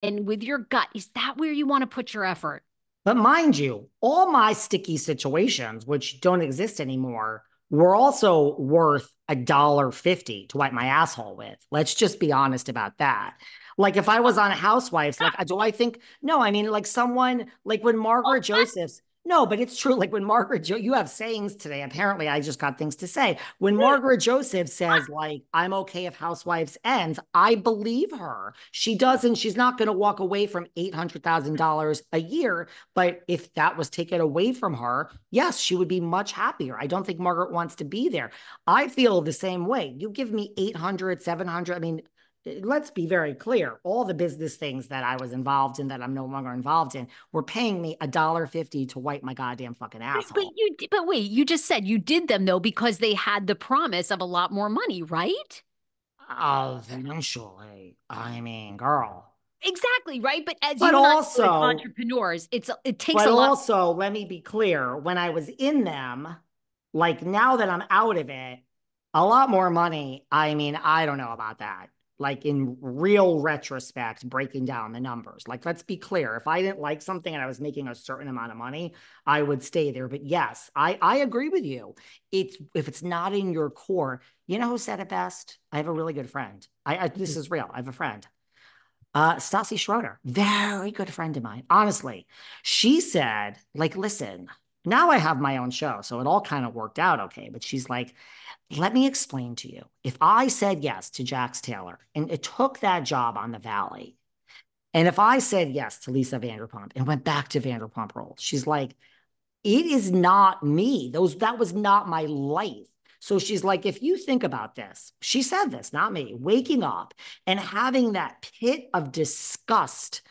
and with your gut, is that where you want to put your effort? But mind you, all my sticky situations, which don't exist anymore, were also worth $1.50 to wipe my asshole with. Let's just be honest about that. Like if I was on Housewives, like do I think no, I mean like someone like when Margaret Josephs, no, but it's true. Like when you have sayings today. Apparently, I just got things to say. When Margaret Joseph says, like, I'm okay if Housewives ends, I believe her. She doesn't, she's not going to walk away from $800,000 a year. But if that was taken away from her, yes, she would be much happier. I don't think Margaret wants to be there. I feel the same way. You give me 800, 700. I mean, let's be very clear. All the business things that I was involved in that I'm no longer involved in were paying me $1.50 to wipe my goddamn fucking asshole. But wait, you just said you did them though because they had the promise of a lot more money, right? Eventually, I mean, girl. Exactly, right? But as But you and I know as also, entrepreneurs, it takes but a lot. also, let me be clear. When I was in them, like now that I'm out of it, a lot more money. I mean, I don't know about that. Like in real retrospect, breaking down the numbers. Like, let's be clear. If I didn't like something and I was making a certain amount of money, I would stay there. But yes, I agree with you. It's if it's not in your core, you know who said it best? I have a really good friend. This is real. I have a friend. Stassi Schroeder, very good friend of mine. Honestly, she said, like, listen, now I have my own show, so it all kind of worked out okay. But she's like, let me explain to you. If I said yes to Jax Taylor and it took that job on the Valley, and if I said yes to Lisa Vanderpump and went back to Vanderpump Rules, she's like, it is not me. That was not my life. So she's like, if you think about this, she said this, not me, waking up and having that pit of disgust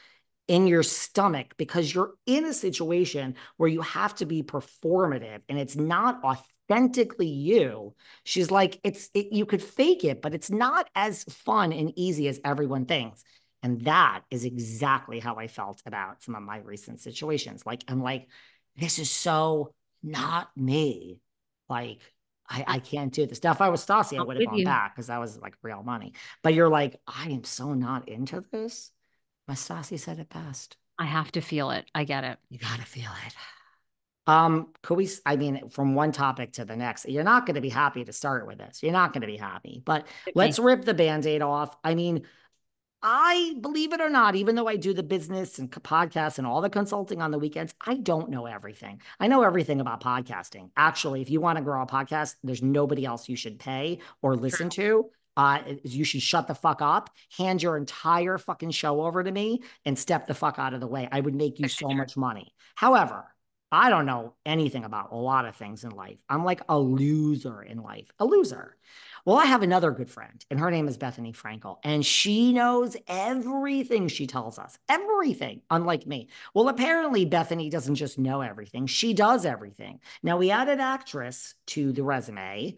in your stomach because you're in a situation where you have to be performative and it's not authentically you. She's like, you could fake it, but it's not as fun and easy as everyone thinks. And that is exactly how I felt about some of my recent situations. Like, I'm like, this is so not me. Like, I- I can't do this. Now, if I was Stassi, I I'm would have with gone you. back because that was like real money. But you're like, I am so not into this. Masasi said it best. I have to feel it. I get it. You gotta feel it. Could we, I mean, from one topic to the next, you're not going to be happy to start with this. You're not going to be happy, but Okay. let's rip the band-aid off. I mean, I believe it or not, even though I do the business and podcasts and all the consulting on the weekends, I don't know everything. I know everything about podcasting. Actually, if you want to grow a podcast, there's nobody else you should pay or listen to. You should shut the fuck up, hand your entire fucking show over to me, and step the fuck out of the way. I would make you so much money. However, I don't know anything about a lot of things in life. I'm like a loser in life, a loser. Well, I have another good friend, and her name is Bethenny Frankel, and she knows everything she tells us, everything, unlike me. Well, apparently, Bethenny doesn't just know everything, she does everything. Now, we added actress to the resume,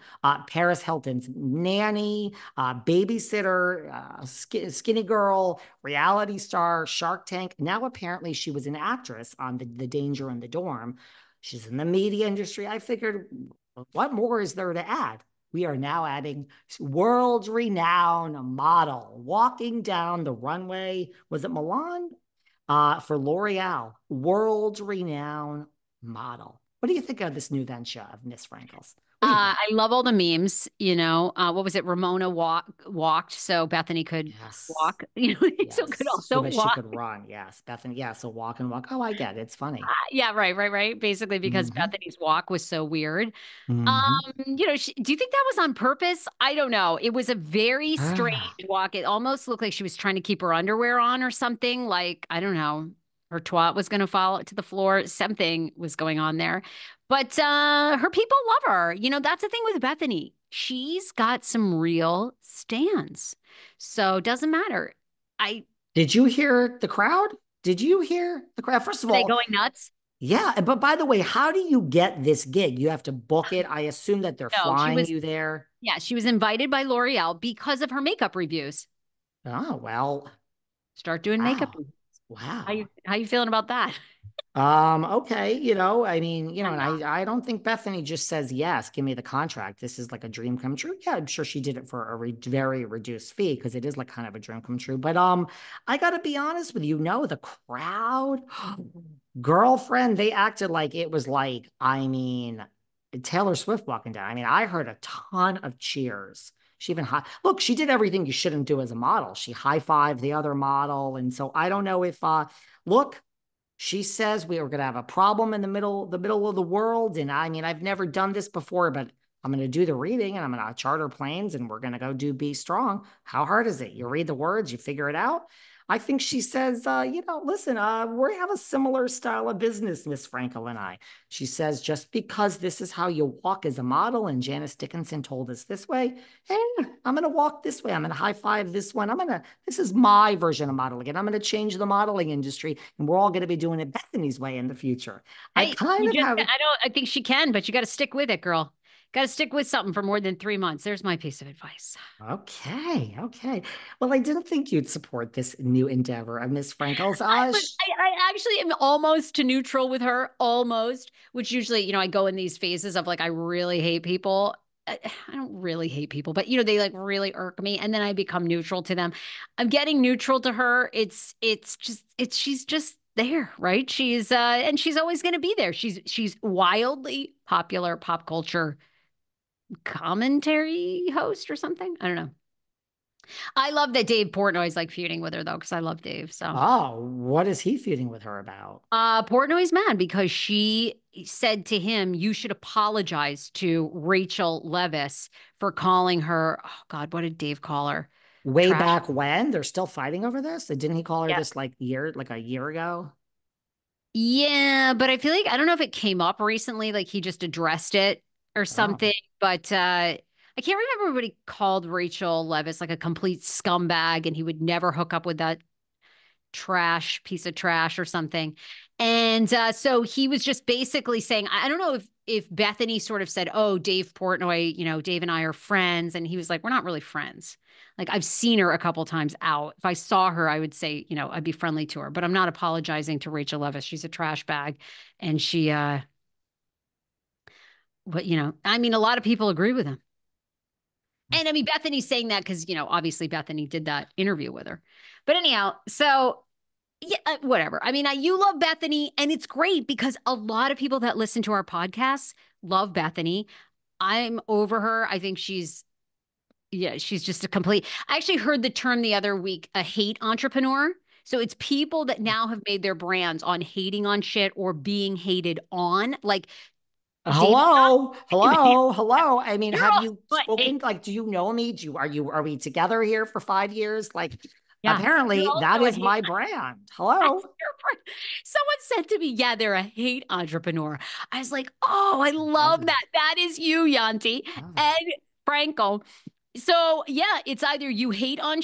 Paris Hilton's nanny, babysitter, skinny girl, reality star, Shark Tank. Now, apparently, she was an actress on the Danger in the Dorm. She's in the media industry. I figured, what more is there to add? We are now adding world renowned model walking down the runway. Was it Milan? For L'Oreal, world renowned model. What do you think of this new venture of Miss Frankel's? What do you think? I love all the memes, you know. What was it? Ramona walked so Bethany could Yes. walk, you know, so could Yes. So also that she walk. could run. Yes. Bethany. Yeah. So walk and walk. Oh, I get it. It's funny. Yeah, right. Basically, because Mm-hmm. Bethany's walk was so weird. Mm-hmm. Do you think that was on purpose? I don't know. It was a very strange Ah. walk. It almost looked like she was trying to keep her underwear on or something. Like, I don't know, her twat was going to fall to the floor. Something was going on there. But her people love her. You know, that's the thing with Bethany. She's got some real stands. So it doesn't matter. I Did you hear the crowd? Did you hear the crowd? First of Are they all, going nuts? yeah, but by the way, how do you get this gig? You have to book it. I assume that they're No, she flying was, you there. yeah, she was invited by L'Oreal because of her makeup reviews. Oh, well, Start doing makeup wow. reviews. Wow. How you feeling about that? Okay, I mean, I'm and not. I don't think Bethenny just says yes, give me the contract. This is like a dream come true. Yeah, I'm sure she did it for a very reduced fee because it is like kind of a dream come true. But I gotta be honest with you, no, the crowd, girlfriend, they acted like it was like, I mean, Taylor Swift walking down. I mean, I heard a ton of cheers. She even look, she did everything you shouldn't do as a model. She high-fived the other model. And so I don't know if look. She says we are going to have a problem in the middle of the world. And I mean, I've never done this before, but I'm going to do the reading and I'm going to charter planes and we're going to go do Be Strong. How hard is it? You read the words, you figure it out. I think she says, listen, we have a similar style of business, Miss Frankel and I. She says, just because this is how you walk as a model and Janice Dickinson told us this way, hey, I'm going to walk this way. I'm going to high five this one. This is my version of modeling and I'm going to change the modeling industry and we're all going to be doing it Bethany's way in the future. I Hey, kind of have, I think she can, but you got to stick with it, girl. Got to stick with something for more than 3 months. There's my piece of advice. okay, okay. Well, I didn't think you'd support this new endeavor of Miss Frankel's. I actually am almost to neutral with her, almost, which usually, I go in these phases of like, I really hate people. I don't really hate people, but they like really irk me. And then I become neutral to them. I'm getting neutral to her. She's just there, right? And she's always going to be there. She's wildly popular pop culture commentary host or something. I don't know. I love that Dave Portnoy's like feuding with her though, because I love Dave. So Oh, what is he feuding with her about? Portnoy's mad because she said to him, "You should apologize to Rachel Leviss for calling her." Oh God, what did Dave call her? Way Trash. back when? They're still fighting over this? Didn't he call her Yeah. this like a year ago? Yeah, but I feel like I don't know if it came up recently, like he just addressed it or Oh. something. But I can't remember what he called Rachel Leviss, like a complete scumbag, and he would never hook up with that piece of trash or something. And so he was just basically saying, I don't know if Bethenny sort of said, "Oh, Dave Portnoy, Dave and I are friends," and he was like, "We're not really friends. Like I've seen her a couple times out. If I saw her, I would say, I'd be friendly to her, but I'm not apologizing to Rachel Leviss. She's a trash bag, and she, but I mean, a lot of people agree with him." And I mean, Bethenny's saying that because, obviously Bethenny did that interview with her. But anyhow, so yeah, whatever. I mean, you love Bethenny, and it's great because a lot of people that listen to our podcasts love Bethenny. I'm over her. I think she's just a complete. I actually heard the term the other week, a hate entrepreneur. So it's people that now have made their brands on hating on shit or being hated on. Like David, Hello, hello, hello. I mean, you're have all you but spoken? hate. Like, do you know me? Are we together here for 5 years? Like, Yeah, you're apparently that also a is hate. my brand. That's Hello. your brand. Someone said to me, "Yeah, they're a hate entrepreneur." I was like, "Oh, I Love love it. that. That is you, Yanti Love it. and Franco." So yeah, it's either you hate on